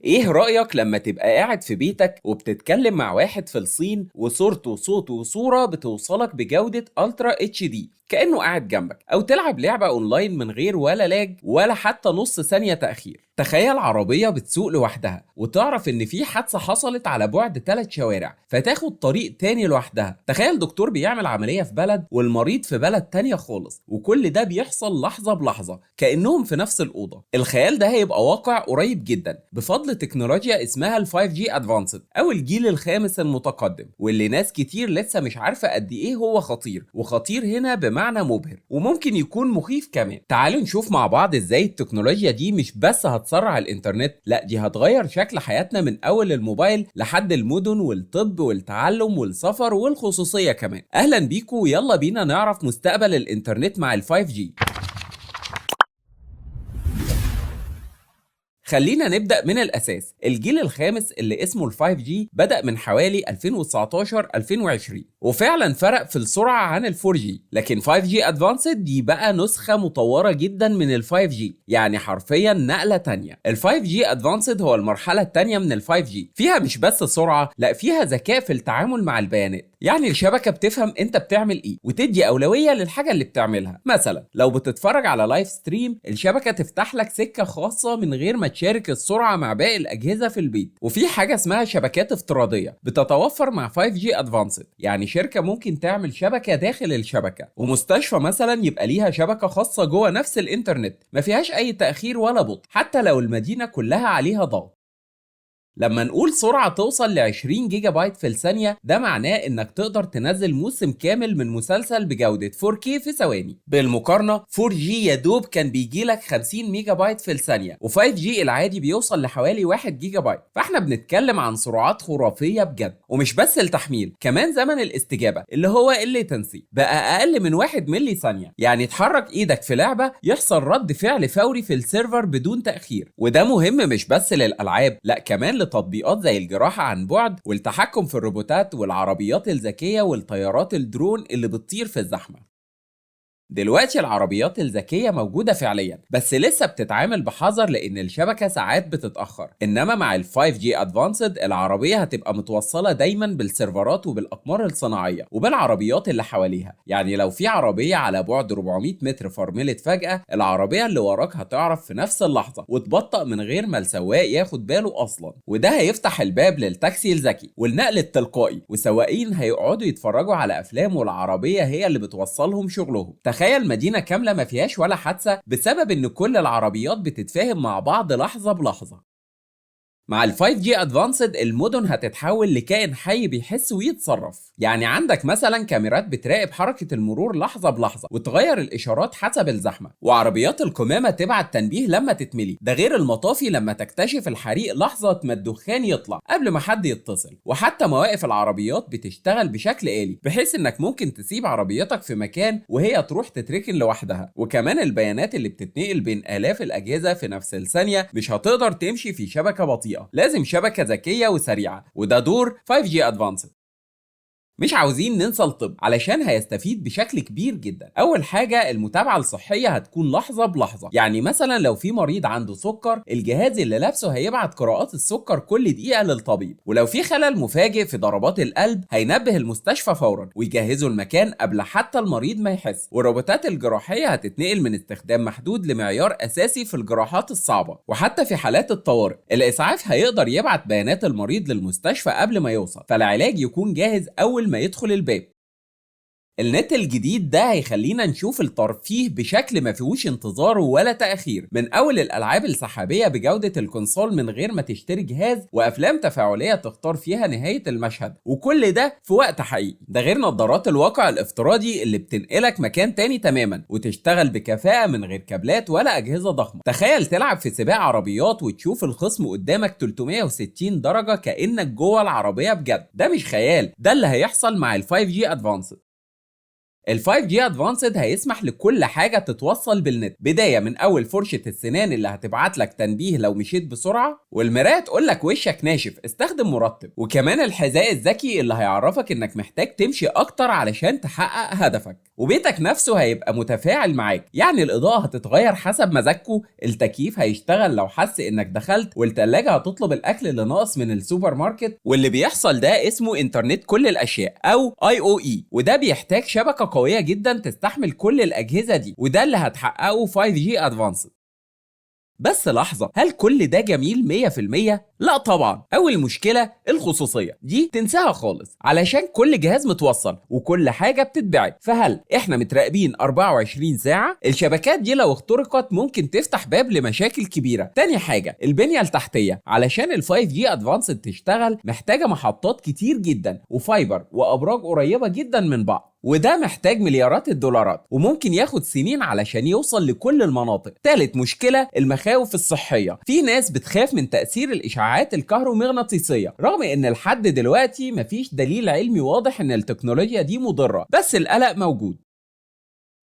ايه رأيك لما تبقى قاعد في بيتك وبتتكلم مع واحد في الصين وصورته صوت وصورة بتوصلك بجودة الترا اتش دي كأنه قاعد جنبك، او تلعب لعبة اونلاين من غير ولا لاج ولا حتى نص ثانية تأخير؟ تخيل عربية بتسوق لوحدها وتعرف ان في حادثة حصلت على بعد 3 شوارع فتاخد طريق تاني لوحدها. تخيل دكتور بيعمل عملية في بلد والمريض في بلد تانية خالص، وكل ده بيحصل لحظة بلحظة كأنهم في نفس الأوضة. الخيال ده هيبقى واقع قريب جدا بفضل تكنولوجيا اسمها ال 5G Advanced او الجيل الخامس المتقدم، واللي ناس كتير لسه مش عارفة قد ايه هو خطير، وخطير هنا بمعنى مبهر وممكن يكون مخيف كمان. تعالوا نشوف مع بعض ازاي التكنولوجيا دي مش بس هتسرع الانترنت، لا دي هتغير شكل حياتنا من اول الموبايل لحد المدن والطب والتعلم والسفر والخصوصية كمان. اهلا بيكم، يلا بينا نعرف مستقبل الانترنت مع ال 5G. خلينا نبدأ من الأساس. الجيل الخامس اللي اسمه ال 5G بدأ من حوالي 2019-2020 وفعلا فرق في السرعة عن ال 4G، لكن 5G Advanced دي بقى نسخة مطورة جدا من ال 5G، يعني حرفيا نقلة تانية. ال 5G Advanced هو المرحلة التانية من ال 5G، فيها مش بس سرعة، لا فيها ذكاء في التعامل مع البيانات. يعني الشبكة بتفهم انت بتعمل ايه وتدي أولوية للحاجة اللي بتعملها. مثلا لو بتتفرج على لايف ستريم، الشبكة تفتح لك سكة خاصة من غير ما تشارك السرعة مع باقي الأجهزة في البيت. وفي حاجة اسمها شبكات افتراضية بتتوفر مع 5G Advanced، يعني شركة ممكن تعمل شبكة داخل الشبكة، ومستشفى مثلا يبقى ليها شبكة خاصة جوه نفس الإنترنت ما فيهاش أي تأخير ولا بطء حتى لو المدينة كلها عليها ضغط. لما نقول سرعة توصل ل 20 جيجا بايت في الثانية، ده معناه انك تقدر تنزل موسم كامل من مسلسل بجودة 4K في ثواني. بالمقارنة 4G يا دوب كان بيجي لك 50 ميجا بايت في الثانية، و5G العادي بيوصل لحوالي 1 جيجا بايت. فاحنا بنتكلم عن سرعات خرافية بجد. ومش بس التحميل، كمان زمن الاستجابة اللي هو الليتنسي بقى اقل من 1 ملي ثانية، يعني تحرك ايدك في لعبة يحصل رد فعل فوري في السيرفر بدون تأخير. وده مهم مش بس للألعاب، لا كمان لتطبيقات زي الجراحة عن بعد والتحكم في الروبوتات والعربيات الذكية والطيارات الدرون اللي بتطير في الزحمة. دلوقتي العربيات الذكية موجودة فعليا، بس لسه بتتعامل بحذر لأن الشبكة ساعات بتتأخر. إنما مع ال 5G Advanced العربية هتبقى متوصلة دايما بالسيرفرات وبالأقمار الصناعية وبالعربيات اللي حواليها. يعني لو في عربية على بعد 400 متر فرملت فجأة، العربية اللي وراك هتعرف في نفس اللحظة وتبطأ من غير ما السواق ياخد باله أصلا. وده هيفتح الباب للتاكسي الذكي والنقل التلقائي، والسواقين هيقعدوا يتفرجوا على أفلام والعربية هي اللي بتوصلهم شغلهم. تخيل مدينة كاملة ما فيهاش ولا حادثة بسبب ان كل العربيات بتتفاهم مع بعض لحظة بلحظة. مع ال 5G Advanced المدن هتتحول لكائن حي بيحس ويتصرف. يعني عندك مثلا كاميرات بتراقب حركة المرور لحظة بلحظة وتغير الإشارات حسب الزحمة، وعربيات القمامة تبعت تنبيه لما تتملي. ده غير المطافي لما تكتشف الحريق لحظة ما الدخان يطلع قبل ما حد يتصل. وحتى مواقف العربيات بتشتغل بشكل آلي بحيث انك ممكن تسيب عربيتك في مكان وهي تروح تتركن لوحدها. وكمان البيانات اللي بتتنقل بين آلاف الأجهزة في نفس الثانية مش هتقدر تمشي في شبكة بطيئة، لازم شبكة ذكية وسريعة، وده دور 5G Advanced. مش عاوزين ننسى الطب علشان هيستفيد بشكل كبير جدا. اول حاجة المتابعة الصحية هتكون لحظة بلحظة، يعني مثلا لو في مريض عنده سكر، الجهاز اللي لابسه هيبعت قراءات السكر كل دقيقة للطبيب. ولو في خلل مفاجئ في ضربات القلب هينبه المستشفى فورا ويجهزوا المكان قبل حتى المريض ما يحس. والروبوتات الجراحية هتتنقل من استخدام محدود لمعيار اساسي في الجراحات الصعبة. وحتى في حالات الطوارئ الاسعاف هيقدر يبعت بيانات المريض للمستشفى قبل ما يوصل، فالعلاج يكون جاهز اول ما يدخل الباب. النت الجديد ده هيخلينا نشوف الترفيه بشكل ما فيهوش انتظار ولا تأخير، من أول الألعاب السحابية بجودة الكونسول من غير ما تشتري جهاز، وأفلام تفاعلية تختار فيها نهاية المشهد، وكل ده في وقت حقيقي. ده غير نظارات الواقع الافتراضي اللي بتنقلك مكان تاني تماما وتشتغل بكفاءة من غير كابلات ولا أجهزة ضخمة. تخيل تلعب في سباق عربيات وتشوف الخصم قدامك 360 درجة كأنك جوه العربية بجد. ده مش خيال، ده اللي هيحصل مع ال 5G Advanced. ال 5G Advanced هيسمح لكل حاجة تتوصل بالنت، بداية من أول فرشة السنان اللي هتبعت لك تنبيه لو مشيت بسرعة، والمراية تقول لك وشك ناشف استخدم مرطب، وكمان الحذاء الذكي اللي هيعرفك إنك محتاج تمشي أكتر علشان تحقق هدفك، وبيتك نفسه هيبقى متفاعل معاك، يعني الإضاءة هتتغير حسب مزاجكم، التكييف هيشتغل لو حس إنك دخلت، والتلاجة هتطلب الأكل اللي ناقص من السوبر ماركت، واللي بيحصل ده اسمه إنترنت كل الأشياء أو IoE، وده بيحتاج شبكة قوية جدا تستحمل كل الأجهزة دي، وده اللي هتحققه 5G Advanced. بس لحظة، هل كل ده جميل 100%؟ لا طبعا. أول مشكلة الخصوصية دي تنساها خالص، علشان كل جهاز متوصل وكل حاجة بتتبعت، فهل احنا متراقبين 24 ساعة؟ الشبكات دي لو اخترقت ممكن تفتح باب لمشاكل كبيرة. تاني حاجة البنية التحتية، علشان ال 5G Advanced تشتغل محتاجة محطات كتير جدا وفايبر وأبراج قريبة جدا من بعض، وده محتاج مليارات الدولارات وممكن ياخد سنين علشان يوصل لكل المناطق. تالت مشكلة المخاوف الصحية، في ناس بتخاف من تأثير الإشعاعات الكهرومغناطيسية، رغم إن لحد دلوقتي مفيش دليل علمي واضح إن التكنولوجيا دي مضرة، بس القلق موجود.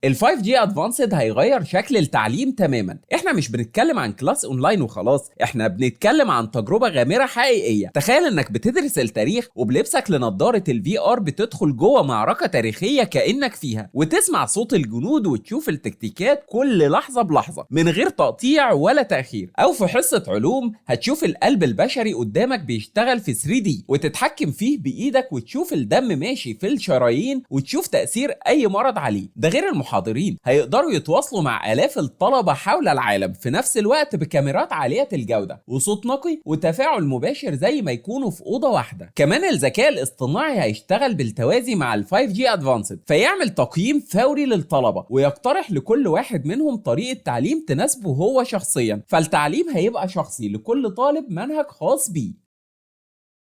ال 5G Advanced هيغير شكل التعليم تماما، احنا مش بنتكلم عن كلاس اونلاين وخلاص، احنا بنتكلم عن تجربة غامرة حقيقية. تخيل انك بتدرس التاريخ وبلبسك لنضارة ال VR بتدخل جوه معركة تاريخية كأنك فيها، وتسمع صوت الجنود وتشوف التكتيكات كل لحظة بلحظة من غير تقطيع ولا تأخير. او في حصة علوم هتشوف القلب البشري قدامك بيشتغل في 3D وتتحكم فيه بإيدك، وتشوف الدم ماشي في الشرايين وتشوف تأثير أي مرض عليه. ده غير المحاضرين هيقدروا يتواصلوا مع آلاف الطلبة حول العالم في نفس الوقت بكاميرات عالية الجودة وصوت نقي وتفاعل مباشر زي ما يكونوا في أوضة واحدة. كمان الذكاء الاصطناعي هيشتغل بالتوازي مع ال 5G Advanced، فيعمل تقييم فوري للطلبة ويقترح لكل واحد منهم طريقة تعليم تناسبه هو شخصيا، فالتعليم هيبقى شخصي لكل طالب، منهج خاص بيه.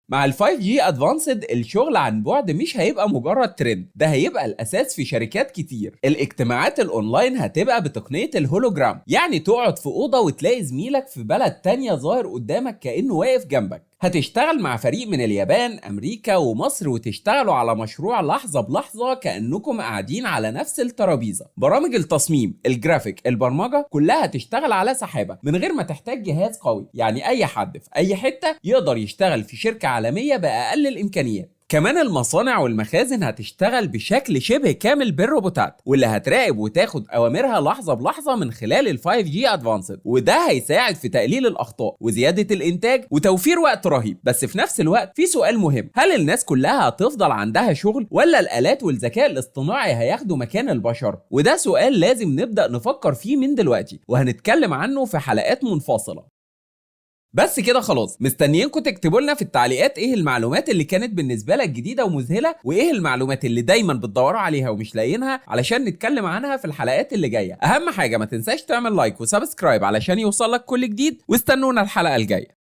مع ال 5G Advanced الشغل عن بعد مش هيبقى مجرد ترند، ده هيبقى الأساس في شركات كتير. الاجتماعات الأونلاين هتبقى بتقنية الهولوجرام، يعني تقعد في أوضة وتلاقي زميلك في بلد تانية ظاهر قدامك كأنه واقف جنبك. هتشتغل مع فريق من اليابان، أمريكا ومصر، وتشتغلوا على مشروع لحظة بلحظة كأنكم قاعدين على نفس الترابيزة. برامج التصميم، الجرافيك، البرمجة كلها هتشتغل على سحابة من غير ما تحتاج جهاز قوي، يعني أي حد في أي حتة يقدر يشتغل في شركة عالمية بأقل الإمكانيات. كمان المصانع والمخازن هتشتغل بشكل شبه كامل بالروبوتات، واللي هتراقب وتاخد أوامرها لحظة بلحظة من خلال ال 5G Advanced، وده هيساعد في تقليل الأخطاء وزيادة الإنتاج وتوفير وقت رهيب. بس في نفس الوقت في سؤال مهم، هل الناس كلها هتفضل عندها شغل ولا الآلات والذكاء الاصطناعي هياخدوا مكان البشر؟ وده سؤال لازم نبدأ نفكر فيه من دلوقتي، وهنتكلم عنه في حلقات منفصلة. بس كده خلاص، مستنيينكم تكتبوا لنا في التعليقات ايه المعلومات اللي كانت بالنسبه لك جديده ومذهله، وايه المعلومات اللي دايما بتدوروا عليها ومش لاقيينها، علشان نتكلم عنها في الحلقات اللي جايه. اهم حاجه ما تنساش تعمل لايك وسبسكرايب علشان يوصلك كل جديد، واستنونا الحلقه الجايه.